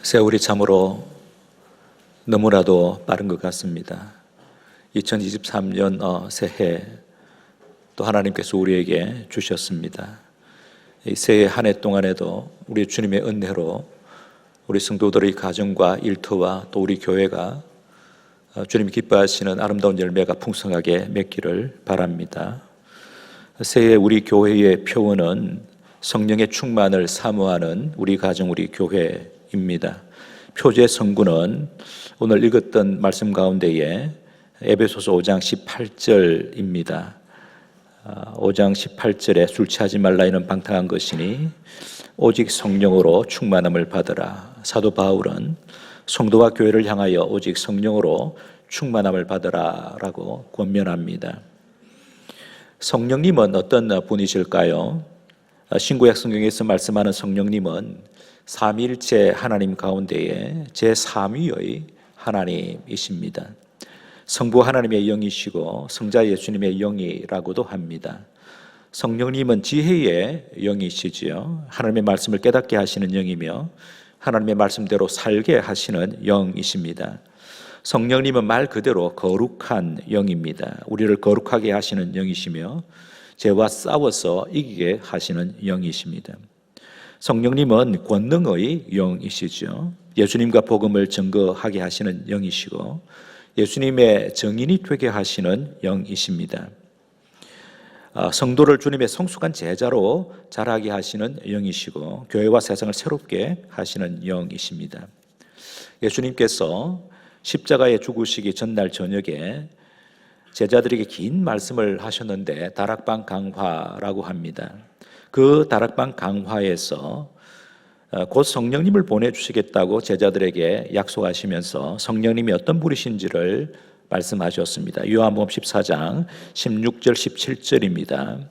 세월이 참으로 너무나도 빠른 것 같습니다. 2023년 새해 또 하나님께서 우리에게 주셨습니다. 이 새해 한 해 동안에도 우리 주님의 은혜로 우리 성도들의 가정과 일터와 또 우리 교회가 주님이 기뻐하시는 아름다운 열매가 풍성하게 맺기를 바랍니다. 새해 우리 교회의 표어는 성령의 충만을 사모하는 우리 가정, 우리 교회입니다. 표제 성구는 오늘 읽었던 말씀 가운데에 에베소서 5장 18절입니다. 5장 18절에 술 취하지 말라 이는 방탕한 것이니 오직 성령으로 충만함을 받으라. 사도 바울은 성도와 교회를 향하여 오직 성령으로 충만함을 받으라 라고 권면합니다. 성령님은 어떤 분이실까요? 신구약 성경에서 말씀하는 성령님은 삼위일체 하나님 가운데에 제3위의 하나님이십니다. 성부 하나님의 영이시고 성자 예수님의 영이라고도 합니다. 성령님은 지혜의 영이시지요. 하나님의 말씀을 깨닫게 하시는 영이며 하나님의 말씀대로 살게 하시는 영이십니다. 성령님은 말 그대로 거룩한 영입니다. 우리를 거룩하게 하시는 영이시며 죄와 싸워서 이기게 하시는 영이십니다. 성령님은 권능의 영이시죠. 예수님과 복음을 증거하게 하시는 영이시고 예수님의 증인이 되게 하시는 영이십니다. 성도를 주님의 성숙한 제자로 자라게 하시는 영이시고 교회와 세상을 새롭게 하시는 영이십니다. 예수님께서 십자가에 죽으시기 전날 저녁에 제자들에게 긴 말씀을 하셨는데 다락방 강화라고 합니다. 그 다락방 강화에서 곧 성령님을 보내주시겠다고 제자들에게 약속하시면서 성령님이 어떤 분이신지를 말씀하셨습니다. 요한복음 14장 16절 17절입니다.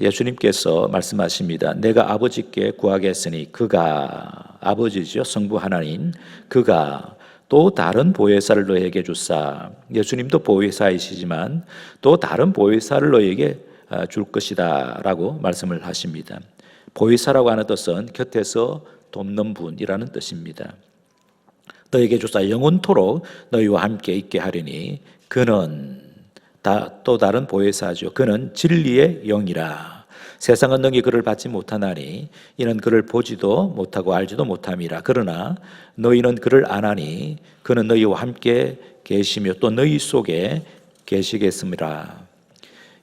예수님께서 말씀하십니다. 내가 아버지께 구하겠으니 그가, 아버지죠, 성부 하나님, 그가 또 다른 보혜사를 너에게 주사. 예수님도 보혜사이시지만 또 다른 보혜사를 너에게 줄 것이다 라고 말씀을 하십니다. 보혜사라고 하는 뜻은 곁에서 돕는 분이라는 뜻입니다. 너에게 주사 영원토록 너희와 함께 있게 하리니 그는 또 다른 보혜사죠. 그는 진리의 영이라. 세상은 능히 그를 받지 못하나니 이는 그를 보지도 못하고 알지도 못함이라. 그러나 너희는 그를 아나니 그는 너희와 함께 계시며 또 너희 속에 계시겠습니다.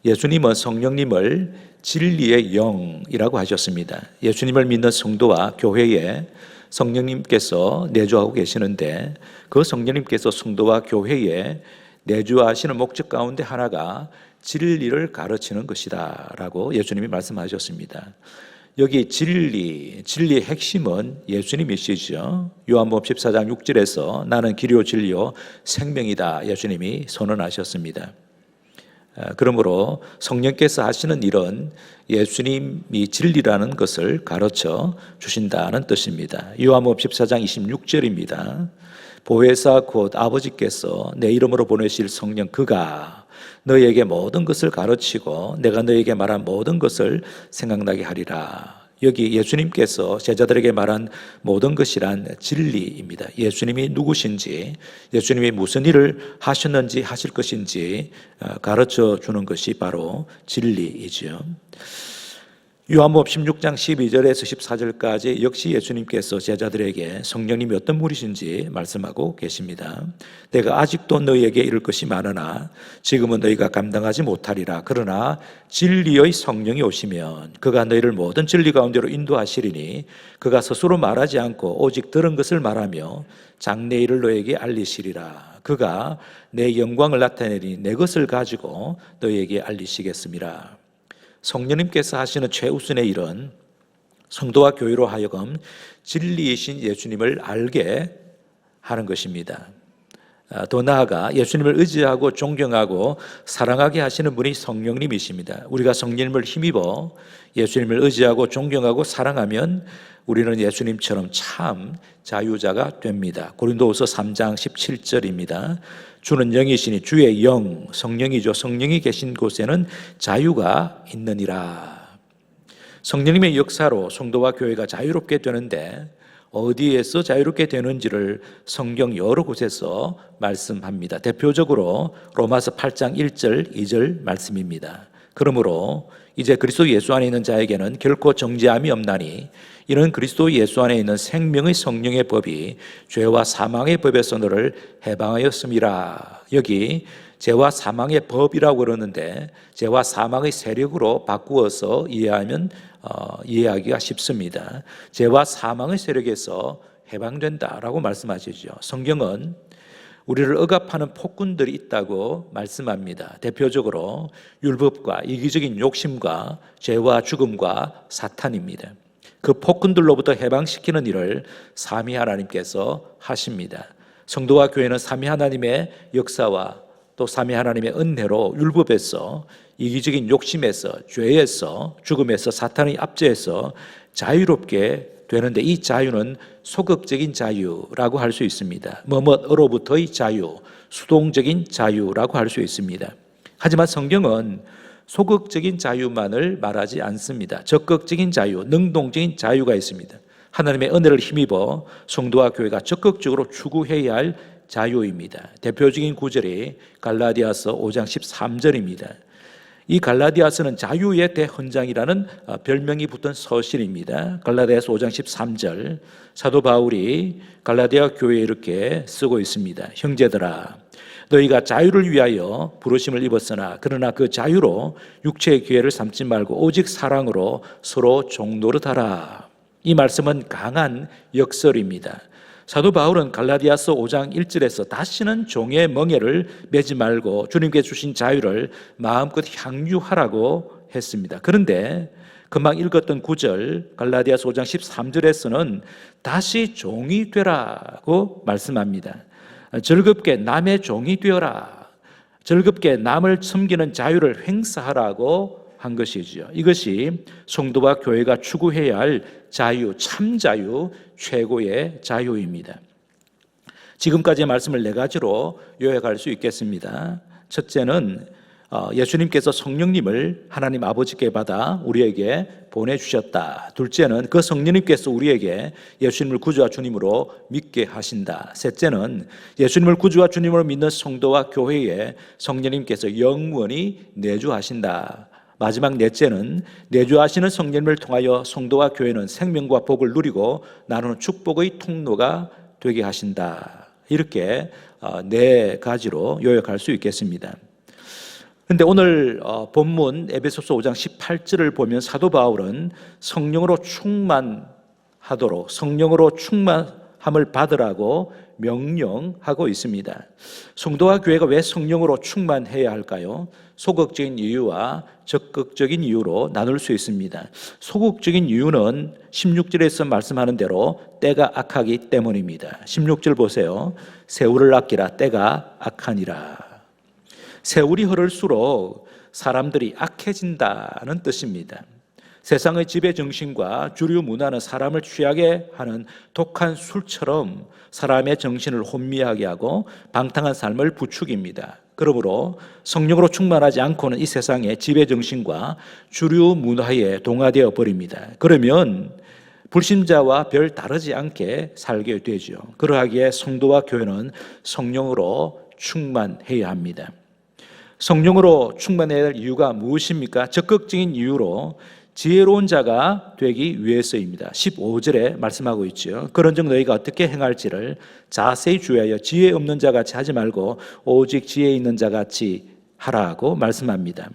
예수님은 성령님을 진리의 영이라고 하셨습니다. 예수님을 믿는 성도와 교회에 성령님께서 내주하고 계시는데 그 성령님께서 성도와 교회에 내주하시는 목적 가운데 하나가 진리를 가르치는 것이다 라고 예수님이 말씀하셨습니다. 여기 진리의 핵심은 예수님이시죠. 요한복음 14장 6절에서 나는 길이요 진리요 생명이다 예수님이 선언하셨습니다. 그러므로 성령께서 하시는 일은 예수님이 진리라는 것을 가르쳐 주신다는 뜻입니다. 요한복음 14장 26절입니다. 보혜사 곧 아버지께서 내 이름으로 보내실 성령 그가 너희에게 모든 것을 가르치고 내가 너희에게 말한 모든 것을 생각나게 하리라. 여기 예수님께서 제자들에게 말한 모든 것이란 진리입니다. 예수님이 누구신지, 예수님이 무슨 일을 하셨는지 하실 것인지 가르쳐 주는 것이 바로 진리이죠. 요한복음 16장 12절에서 14절까지 역시 예수님께서 제자들에게 성령님이 어떤 분이신지 말씀하고 계십니다. 내가 아직도 너희에게 이를 것이 많으나 지금은 너희가 감당하지 못하리라. 그러나 진리의 성령이 오시면 그가 너희를 모든 진리 가운데로 인도하시리니 그가 스스로 말하지 않고 오직 들은 것을 말하며 장래일을 너희에게 알리시리라. 그가 내 영광을 나타내리니 내 것을 가지고 너희에게 알리시겠습니다. 성령님께서 하시는 최우선의 일은 성도와 교회로 하여금 진리이신 예수님을 알게 하는 것입니다. 더 나아가 예수님을 의지하고 존경하고 사랑하게 하시는 분이 성령님이십니다. 우리가 성령님을 힘입어 예수님을 의지하고 존경하고 사랑하면 우리는 예수님처럼 참 자유자가 됩니다. 고린도후서 3장 17절입니다. 주는 영이시니 주의 영, 성령이죠. 성령이 계신 곳에는 자유가 있느니라. 성령님의 역사로 성도와 교회가 자유롭게 되는데 어디에서 자유롭게 되는지를 성경 여러 곳에서 말씀합니다. 대표적으로 로마서 8장 1절 2절 말씀입니다. 그러므로 이제 그리스도 예수 안에 있는 자에게는 결코 정죄함이 없나니 이는 그리스도 예수 안에 있는 생명의 성령의 법이 죄와 사망의 법에서 너를 해방하였음이라. 여기 죄와 사망의 법이라고 그러는데 죄와 사망의 세력으로 바꾸어서 이해하기가 쉽습니다. 죄와 사망의 세력에서 해방된다라고 말씀하시죠. 성경은 우리를 억압하는 폭군들이 있다고 말씀합니다. 대표적으로 율법과 이기적인 욕심과 죄와 죽음과 사탄입니다. 그 폭군들로부터 해방시키는 일을 삼위 하나님께서 하십니다. 성도와 교회는 삼위 하나님의 역사와 또 삼위 하나님의 은혜로 율법에서 이기적인 욕심에서 죄에서 죽음에서 사탄의 압제에서 자유롭게 되는데 이 자유는 소극적인 자유라고 할 수 있습니다. 뭐뭐로부터의 자유, 수동적인 자유라고 할 수 있습니다. 하지만 성경은 소극적인 자유만을 말하지 않습니다. 적극적인 자유, 능동적인 자유가 있습니다. 하나님의 은혜를 힘입어 성도와 교회가 적극적으로 추구해야 할 자유입니다. 대표적인 구절이 갈라디아서 5장 13절입니다. 이 갈라디아서는 자유의 대헌장이라는 별명이 붙은 서신입니다. 갈라디아서 5장 13절 사도 바울이 갈라디아 교회에 이렇게 쓰고 있습니다. 형제들아 너희가 자유를 위하여 부르심을 입었으나 그러나 그 자유로 육체의 기회를 삼지 말고 오직 사랑으로 서로 종노릇하라. 이 말씀은 강한 역설입니다. 사도 바울은 갈라디아서 5장 1절에서 다시는 종의 멍에를 매지 말고 주님께 주신 자유를 마음껏 향유하라고 했습니다. 그런데 금방 읽었던 9절 갈라디아서 5장 13절에서는 다시 종이 되라고 말씀합니다. 즐겁게 남의 종이 되어라. 즐겁게 남을 섬기는 자유를 행사하라고 한 것이죠. 이것이 성도와 교회가 추구해야 할 자유, 참 자유, 최고의 자유입니다. 지금까지의 말씀을 네 가지로 요약할 수 있겠습니다. 첫째는 예수님께서 성령님을 하나님 아버지께 받아 우리에게 보내주셨다. 둘째는 그 성령님께서 우리에게 예수님을 구주와 주님으로 믿게 하신다. 셋째는 예수님을 구주와 주님으로 믿는 성도와 교회에 성령님께서 영원히 내주하신다. 마지막 넷째는 내주하시는 성령님을 통하여 성도와 교회는 생명과 복을 누리고 나누는 축복의 통로가 되게 하신다. 이렇게 네 가지로 요약할 수 있겠습니다. 그런데 오늘 본문 에베소서 5장 18절을 보면 사도 바울은 성령으로 충만하도록 성령으로 충만함을 받으라고 명령하고 있습니다. 성도와 교회가 왜 성령으로 충만해야 할까요? 소극적인 이유와 적극적인 이유로 나눌 수 있습니다. 소극적인 이유는 16절에서 말씀하는 대로 때가 악하기 때문입니다. 16절 보세요. 세월을 아끼라 때가 악하니라. 세월이 흐를수록 사람들이 악해진다는 뜻입니다. 세상의 지배정신과 주류 문화는 사람을 취하게 하는 독한 술처럼 사람의 정신을 혼미하게 하고 방탕한 삶을 부추깁니다. 그러므로 성령으로 충만하지 않고는 이 세상의 지배정신과 주류 문화에 동화되어 버립니다. 그러면 불신자와 별 다르지 않게 살게 되죠. 그러하기에 성도와 교회는 성령으로 충만해야 합니다. 성령으로 충만해야 할 이유가 무엇입니까? 적극적인 이유로 지혜로운 자가 되기 위해서입니다. 15절에 말씀하고 있죠. 그런즉 너희가 어떻게 행할지를 자세히 주의하여 지혜 없는 자같이 하지 말고 오직 지혜 있는 자같이 하라고 말씀합니다.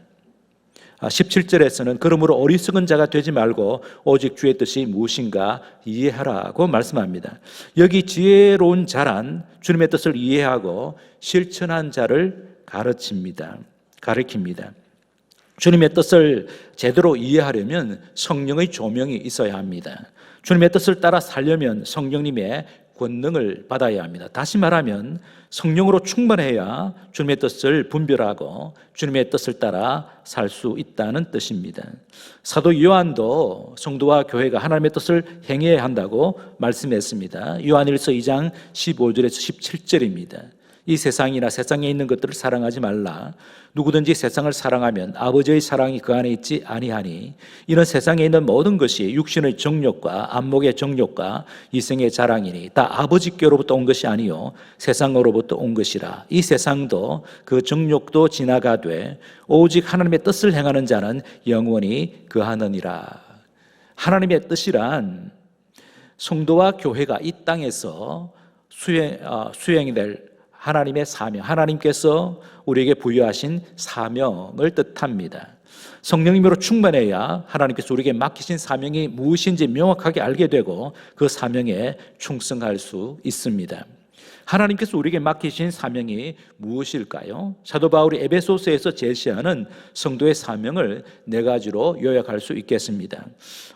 17절에서는 그러므로 어리석은 자가 되지 말고 오직 주의 뜻이 무엇인가 이해하라고 말씀합니다. 여기 지혜로운 자란 주님의 뜻을 이해하고 실천한 자를 가르칩니다. 주님의 뜻을 제대로 이해하려면 성령의 조명이 있어야 합니다. 주님의 뜻을 따라 살려면 성령님의 권능을 받아야 합니다. 다시 말하면 성령으로 충만해야 주님의 뜻을 분별하고 주님의 뜻을 따라 살 수 있다는 뜻입니다. 사도 요한도 성도와 교회가 하나님의 뜻을 행해야 한다고 말씀했습니다. 요한일서 2장 15절에서 17절입니다. 이 세상이나 세상에 있는 것들을 사랑하지 말라. 누구든지 세상을 사랑하면 아버지의 사랑이 그 안에 있지 아니하니 이는 세상에 있는 모든 것이 육신의 정욕과 안목의 정욕과 이생의 자랑이니 다 아버지께로부터 온 것이 아니요 세상으로부터 온 것이라. 이 세상도 그 정욕도 지나가되 오직 하나님의 뜻을 행하는 자는 영원히 그하느니라. 하나님의 뜻이란 성도와 교회가 이 땅에서 수행이 될 하나님의 사명, 하나님께서 우리에게 부여하신 사명을 뜻합니다. 성령님으로 충만해야 하나님께서 우리에게 맡기신 사명이 무엇인지 명확하게 알게 되고 그 사명에 충성할 수 있습니다. 하나님께서 우리에게 맡기신 사명이 무엇일까요? 사도 바울이 에베소서에서 제시하는 성도의 사명을 4가지로 요약할 수 있겠습니다.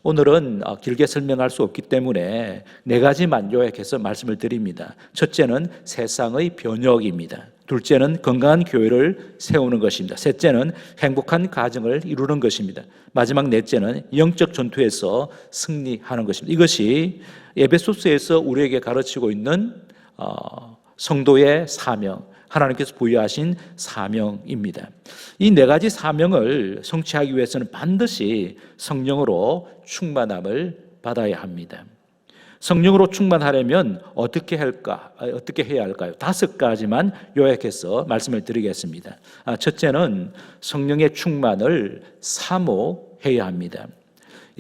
오늘은 길게 설명할 수 없기 때문에 4가지만 요약해서 말씀을 드립니다. 첫째는 세상의 변혁입니다. 둘째는 건강한 교회를 세우는 것입니다. 셋째는 행복한 가정을 이루는 것입니다. 마지막 넷째는 영적 전투에서 승리하는 것입니다. 이것이 에베소서에서 우리에게 가르치고 있는 성도의 사명, 하나님께서 부여하신 사명입니다. 이 4가지 사명을 성취하기 위해서는 반드시 성령으로 충만함을 받아야 합니다. 성령으로 충만하려면 어떻게 해야 할까요? 5가지만 요약해서 말씀을 드리겠습니다. 첫째는 성령의 충만을 사모해야 합니다.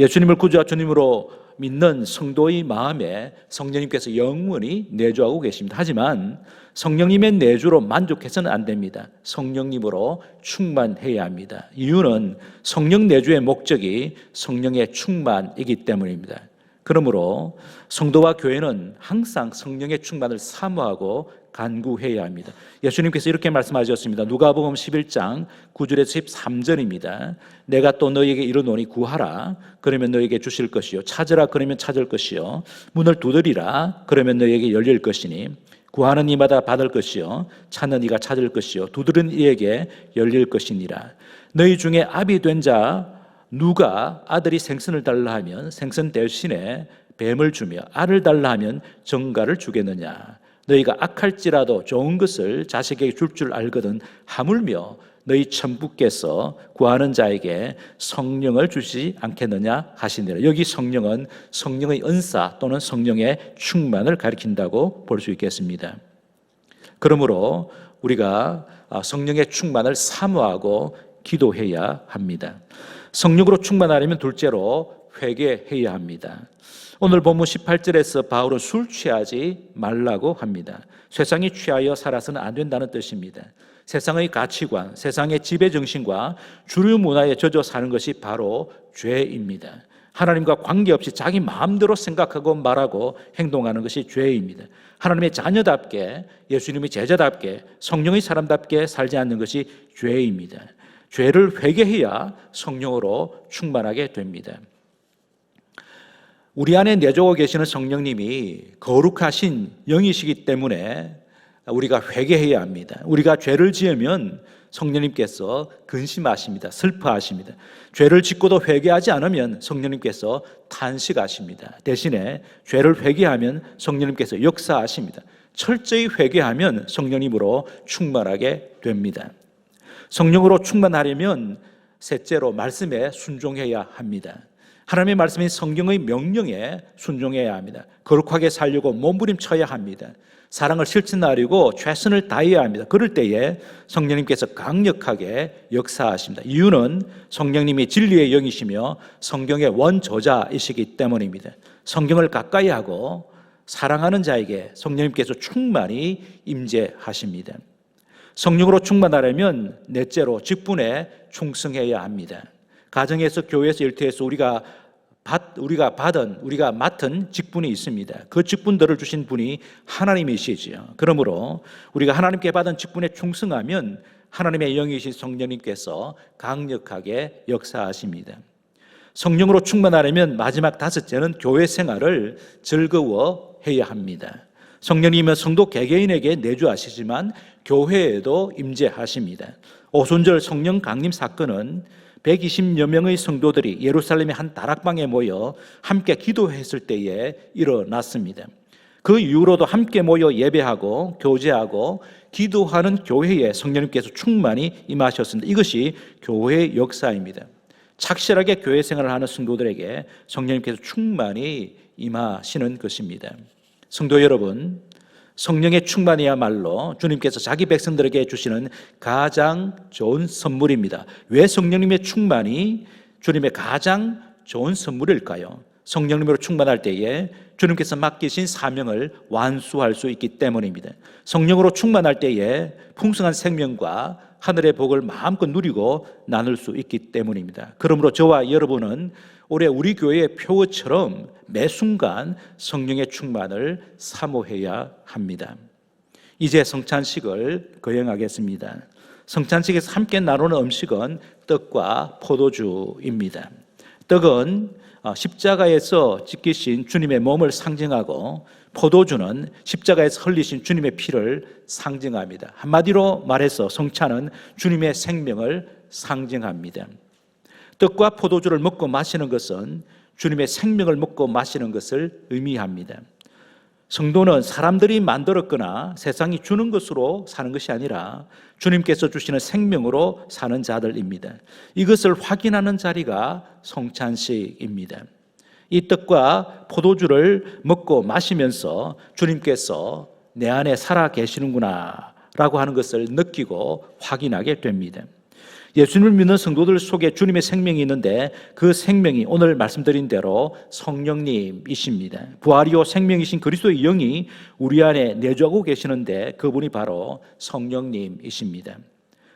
예수님을 구주와 주님으로 믿는 성도의 마음에 성령님께서 영원히 내주하고 계십니다. 하지만 성령님의 내주로 만족해서는 안 됩니다. 성령님으로 충만해야 합니다. 이유는 성령 내주의 목적이 성령의 충만이기 때문입니다. 그러므로 성도와 교회는 항상 성령의 충만을 사모하고 간구해야 합니다. 예수님께서 이렇게 말씀하셨습니다. 누가복음 11장 9절에서 13절입니다. 내가 또 너희에게 이르노니 구하라 그러면 너희에게 주실 것이요 찾으라 그러면 찾을 것이요 문을 두드리라 그러면 너희에게 열릴 것이니 구하는 이마다 받을 것이요 찾는 이가 찾을 것이요 두드리는 이에게 열릴 것이니라. 너희 중에 아비 된 자 누가 아들이 생선을 달라 하면 생선 대신에 뱀을 주며 알을 달라 하면 정갈을 주겠느냐. 너희가 악할지라도 좋은 것을 자식에게 줄 줄 알거든 하물며 너희 천부께서 구하는 자에게 성령을 주시지 않겠느냐 하시니라. 여기 성령은 성령의 은사 또는 성령의 충만을 가리킨다고 볼 수 있겠습니다. 그러므로 우리가 성령의 충만을 사모하고 기도해야 합니다. 성령으로 충만하려면 둘째로 회개해야 합니다. 오늘 본문 18절에서 바울은 술 취하지 말라고 합니다. 세상이 취하여 살아서는 안 된다는 뜻입니다. 세상의 가치관, 세상의 지배정신과 주류 문화에 젖어 사는 것이 바로 죄입니다. 하나님과 관계없이 자기 마음대로 생각하고 말하고 행동하는 것이 죄입니다. 하나님의 자녀답게, 예수님의 제자답게, 성령의 사람답게 살지 않는 것이 죄입니다. 죄를 회개해야 성령으로 충만하게 됩니다. 우리 안에 내주어 계시는 성령님이 거룩하신 영이시기 때문에 우리가 회개해야 합니다. 우리가 죄를 지으면 성령님께서 근심하십니다. 슬퍼하십니다. 죄를 짓고도 회개하지 않으면 성령님께서 탄식하십니다. 대신에 죄를 회개하면 성령님께서 역사하십니다. 철저히 회개하면 성령님으로 충만하게 됩니다. 성령으로 충만하려면 셋째로 말씀에 순종해야 합니다. 하나님의 말씀인 성경의 명령에 순종해야 합니다. 거룩하게 살려고 몸부림쳐야 합니다. 사랑을 실천하려고 최선을 다해야 합니다. 그럴 때에 성령님께서 강력하게 역사하십니다. 이유는 성령님이 진리의 영이시며 성경의 원저자이시기 때문입니다. 성경을 가까이 하고 사랑하는 자에게 성령님께서 충만히 임재하십니다. 성령으로 충만하려면 넷째로 직분에 충성해야 합니다. 가정에서, 교회에서, 일터에서 우리가 맡은 직분이 있습니다. 그 직분들을 주신 분이 하나님이시지요. 그러므로 우리가 하나님께 받은 직분에 충성하면 하나님의 영이신 성령님께서 강력하게 역사하십니다. 성령으로 충만하려면 마지막 5째는 교회 생활을 즐거워해야 합니다. 성령님은 성도 개개인에게 내주하시지만 교회에도 임재하십니다. 오순절 성령 강림 사건은 120여 명의 성도들이 예루살렘의 한 다락방에 모여 함께 기도했을 때에 일어났습니다. 그 이후로도 함께 모여 예배하고 교제하고 기도하는 교회에 성령님께서 충만히 임하셨습니다. 이것이 교회의 역사입니다. 착실하게 교회 생활을 하는 성도들에게 성령님께서 충만히 임하시는 것입니다. 성도 여러분, 성령의 충만이야말로 주님께서 자기 백성들에게 주시는 가장 좋은 선물입니다. 왜 성령님의 충만이 주님의 가장 좋은 선물일까요? 성령님으로 충만할 때에 주님께서 맡기신 사명을 완수할 수 있기 때문입니다. 성령으로 충만할 때에 풍성한 생명과 하늘의 복을 마음껏 누리고 나눌 수 있기 때문입니다. 그러므로 저와 여러분은 올해 우리 교회의 표어처럼 매 순간 성령의 충만을 사모해야 합니다. 이제 성찬식을 거행하겠습니다. 성찬식에서 함께 나누는 음식은 떡과 포도주입니다. 떡은 십자가에서 찢기신 주님의 몸을 상징하고, 포도주는 십자가에서 흘리신 주님의 피를 상징합니다. 한마디로 말해서 성찬은 주님의 생명을 상징합니다. 떡과 포도주를 먹고 마시는 것은 주님의 생명을 먹고 마시는 것을 의미합니다. 성도는 사람들이 만들었거나 세상이 주는 것으로 사는 것이 아니라 주님께서 주시는 생명으로 사는 자들입니다. 이것을 확인하는 자리가 성찬식입니다. 이 떡과 포도주를 먹고 마시면서 주님께서 내 안에 살아 계시는구나 라고 하는 것을 느끼고 확인하게 됩니다. 예수님을 믿는 성도들 속에 주님의 생명이 있는데 그 생명이 오늘 말씀드린 대로 성령님이십니다. 부활이요 생명이신 그리스도의 영이 우리 안에 내주하고 계시는데 그분이 바로 성령님이십니다.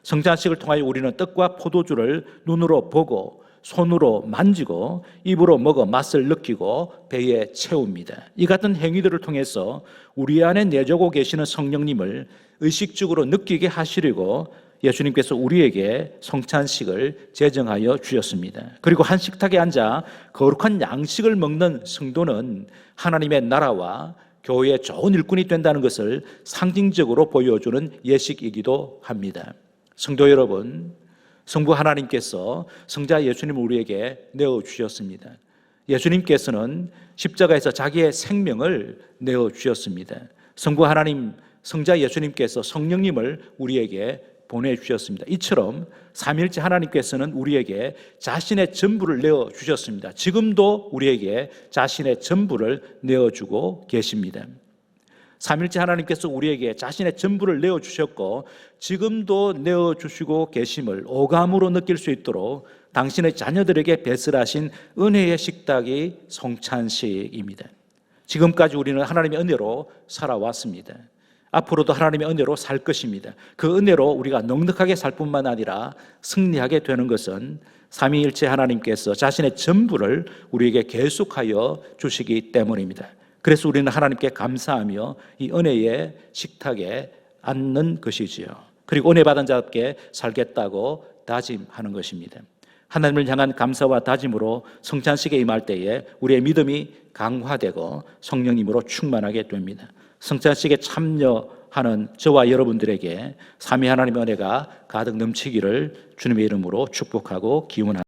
성찬식을 통하여 우리는 떡과 포도주를 눈으로 보고 손으로 만지고 입으로 먹어 맛을 느끼고 배에 채웁니다. 이 같은 행위들을 통해서 우리 안에 내주하고 계시는 성령님을 의식적으로 느끼게 하시려고 예수님께서 우리에게 성찬식을 제정하여 주셨습니다. 그리고 한 식탁에 앉아 거룩한 양식을 먹는 성도는 하나님의 나라와 교회의 좋은 일꾼이 된다는 것을 상징적으로 보여주는 예식이기도 합니다. 성도 여러분, 성부 하나님께서 성자 예수님을 우리에게 내어주셨습니다. 예수님께서는 십자가에서 자기의 생명을 내어주셨습니다. 성부 하나님, 성자 예수님께서 성령님을 우리에게 보내주셨습니다. 이처럼 삼위일체 하나님께서는 우리에게 자신의 전부를 내어주셨습니다. 지금도 우리에게 자신의 전부를 내어주고 계십니다. 삼위일체 하나님께서 우리에게 자신의 전부를 내어주셨고 지금도 내어주시고 계심을 오감으로 느낄 수 있도록 당신의 자녀들에게 배설하신 은혜의 식탁이 성찬식입니다. 지금까지 우리는 하나님의 은혜로 살아왔습니다. 앞으로도 하나님의 은혜로 살 것입니다. 그 은혜로 우리가 넉넉하게 살 뿐만 아니라 승리하게 되는 것은 삼위일체 하나님께서 자신의 전부를 우리에게 계속하여 주시기 때문입니다. 그래서 우리는 하나님께 감사하며 이 은혜의 식탁에 앉는 것이지요. 그리고 은혜 받은 자답게 살겠다고 다짐하는 것입니다. 하나님을 향한 감사와 다짐으로 성찬식에 임할 때에 우리의 믿음이 강화되고 성령님으로 충만하게 됩니다. 성찬식에 참여하는 저와 여러분들에게 삼위 하나님의 은혜가 가득 넘치기를 주님의 이름으로 축복하고 기원합니다.